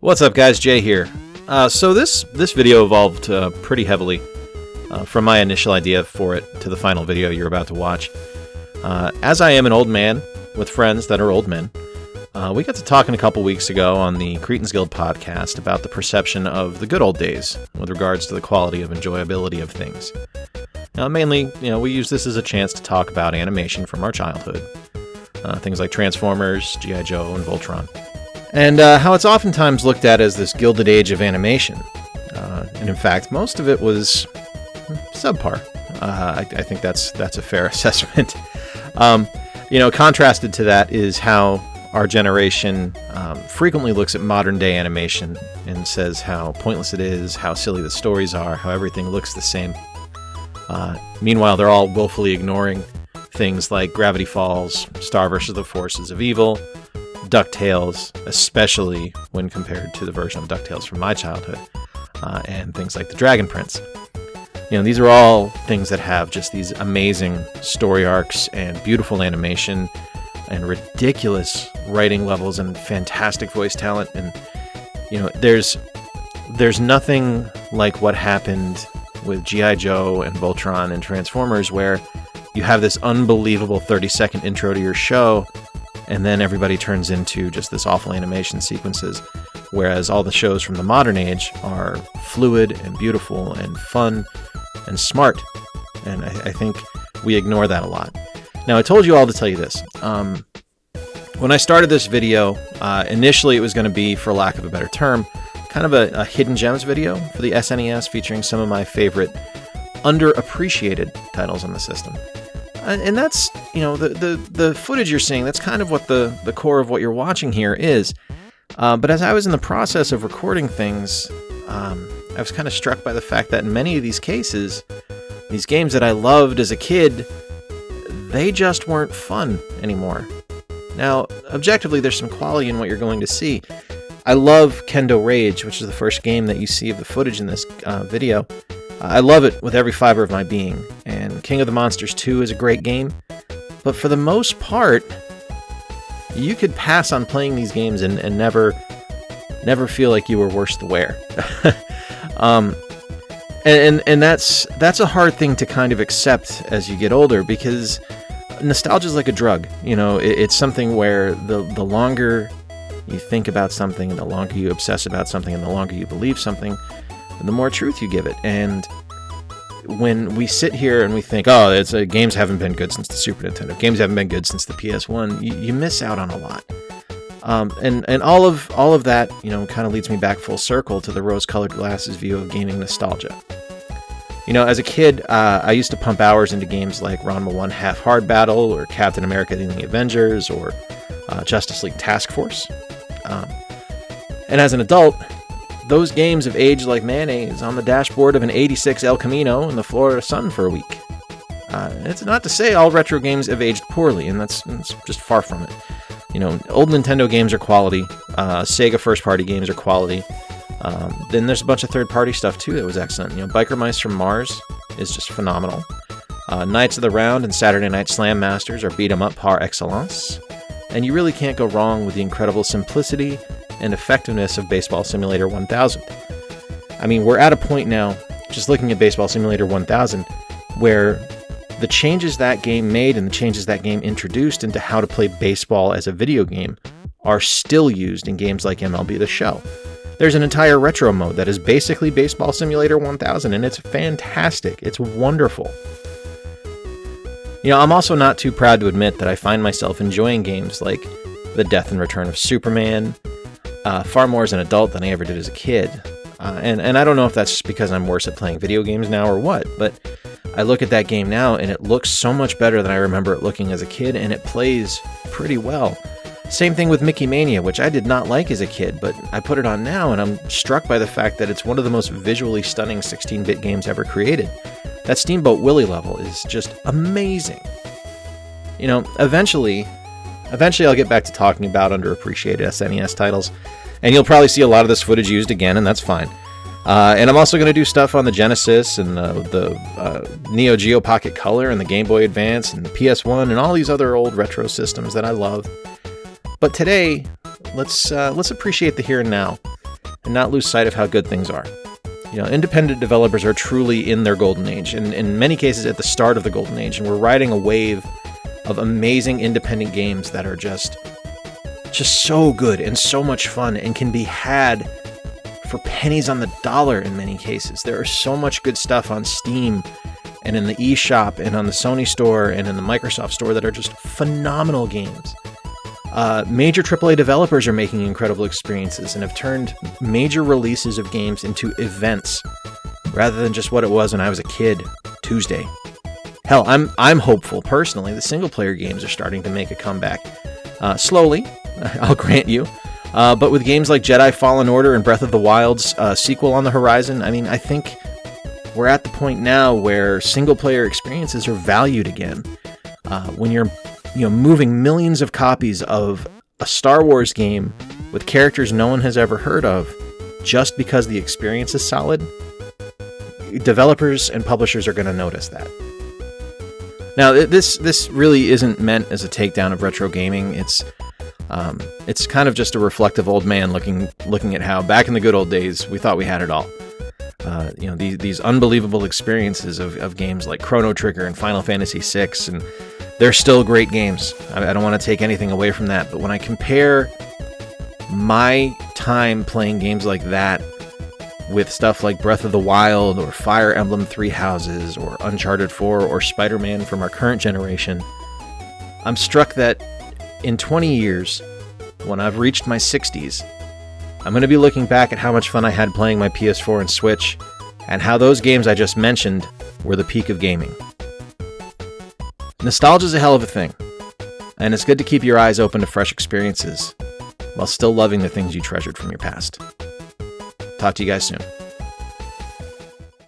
What's up, guys? Jay here. So this video evolved pretty heavily from my initial idea for it to the final video you're about to watch. As I am an old man with friends that are old men, we got to talking a couple weeks ago on the Cretins Guild Podcast about the perception of the good old days with regards to the quality of enjoyability of things. Now, mainly, we use this as a chance to talk about animation from our childhood. Things like Transformers, G.I. Joe, and Voltron. And how it's oftentimes looked at as this gilded age of animation. And in fact, most of it was subpar. I think that's a fair assessment. Contrasted to that is how our generation frequently looks at modern day animation and says how pointless it is, how silly the stories are, how everything looks the same. Meanwhile, they're all willfully ignoring things like Gravity Falls, Star vs. the Forces of Evil, DuckTales, especially when compared to the version of DuckTales from my childhood, and things like The Dragon Prince. These are all things that have just these amazing story arcs and beautiful animation and ridiculous writing levels and fantastic voice talent. And, there's nothing like what happened with G.I. Joe and Voltron and Transformers, where you have this unbelievable 30-second intro to your show, and then everybody turns into just this awful animation sequences, whereas all the shows from the modern age are fluid and beautiful and fun and smart, and I think we ignore that a lot. Now, I told you all to tell you this. When I started this video, initially it was going to be, for lack of a better term, kind of a hidden gems video for the SNES, featuring some of my favorite underappreciated titles on the system. And that's, the footage you're seeing, that's kind of what the core of what you're watching here is. But as I was in the process of recording things, I was kind of struck by the fact that in many of these cases, these games that I loved as a kid, they just weren't fun anymore. Now, objectively, there's some quality in what you're going to see. I love Kendo Rage, which is the first game that you see of the footage in this video. I love it with every fiber of my being, and King of the Monsters 2 is a great game, but for the most part, you could pass on playing these games and never feel like you were worse the wear. And that's a hard thing to kind of accept as you get older, because nostalgia is like a drug. It's something where the longer you think about something, and the longer you obsess about something, and the longer you believe something, the more truth you give it. And when we sit here and we think, games haven't been good since the Super Nintendo, games haven't been good since the PS1, you miss out on a lot. And all of that, kind of leads me back full circle to the rose-colored glasses view of gaming nostalgia. As a kid, I used to pump hours into games like Ranma 1 Half Hard Battle, or Captain America and the Avengers, or Justice League Task Force. And as an adult, those games have aged like mayonnaise on the dashboard of an 86 El Camino in the Florida sun for a week. It's not to say all retro games have aged poorly, and that's just far from it. Old Nintendo games are quality. Sega first-party games are quality. Then there's a bunch of third-party stuff, too, that was excellent. Biker Mice from Mars is just phenomenal. Knights of the Round and Saturday Night Slam Masters are beat-em-up par excellence. And you really can't go wrong with the incredible simplicity and effectiveness of Baseball Simulator 1000. I mean, we're at a point now, just looking at Baseball Simulator 1000, where the changes that game made and the changes that game introduced into how to play baseball as a video game are still used in games like MLB The Show. There's an entire retro mode that is basically Baseball Simulator 1000, and it's fantastic. It's wonderful. I'm also not too proud to admit that I find myself enjoying games like The Death and Return of Superman, far more as an adult than I ever did as a kid. And I don't know if that's just because I'm worse at playing video games now or what, but I look at that game now and it looks so much better than I remember it looking as a kid, and it plays pretty well. Same thing with Mickey Mania, which I did not like as a kid, but I put it on now and I'm struck by the fact that it's one of the most visually stunning 16-bit games ever created. That Steamboat Willie level is just amazing. Eventually I'll get back to talking about underappreciated SNES titles, and you'll probably see a lot of this footage used again, and that's fine. And I'm also going to do stuff on the Genesis and the Neo Geo Pocket Color and the Game Boy Advance and the PS1 and all these other old retro systems that I love. But today, let's appreciate the here and now and not lose sight of how good things are. Independent developers are truly in their golden age, and in many cases at the start of the golden age, and we're riding a wave of amazing independent games that are just so good and so much fun and can be had for pennies on the dollar in many cases. There is so much good stuff on Steam and in the eShop and on the Sony store and in the Microsoft store that are just phenomenal games. Major AAA developers are making incredible experiences and have turned major releases of games into events rather than just what it was when I was a kid, Tuesday. Hell, I'm hopeful personally that single-player games are starting to make a comeback. Slowly, I'll grant you. But with games like Jedi Fallen Order and Breath of the Wild's sequel on the horizon, I think we're at the point now where single-player experiences are valued again. When you're moving millions of copies of a Star Wars game with characters no one has ever heard of just because the experience is solid, developers and publishers are going to notice that. Now, this really isn't meant as a takedown of retro gaming. It's kind of just a reflective old man looking at how back in the good old days we thought we had it all. These unbelievable experiences of games like Chrono Trigger and Final Fantasy VI, and they're still great games. I don't want to take anything away from that, but when I compare my time playing games like that with stuff like Breath of the Wild or Fire Emblem Three Houses or Uncharted 4 or Spider-Man from our current generation, I'm struck that in 20 years, when I've reached my 60s, I'm going to be looking back at how much fun I had playing my PS4 and Switch, and how those games I just mentioned were the peak of gaming. Nostalgia's a hell of a thing, and it's good to keep your eyes open to fresh experiences while still loving the things you treasured from your past. Talk to you guys soon.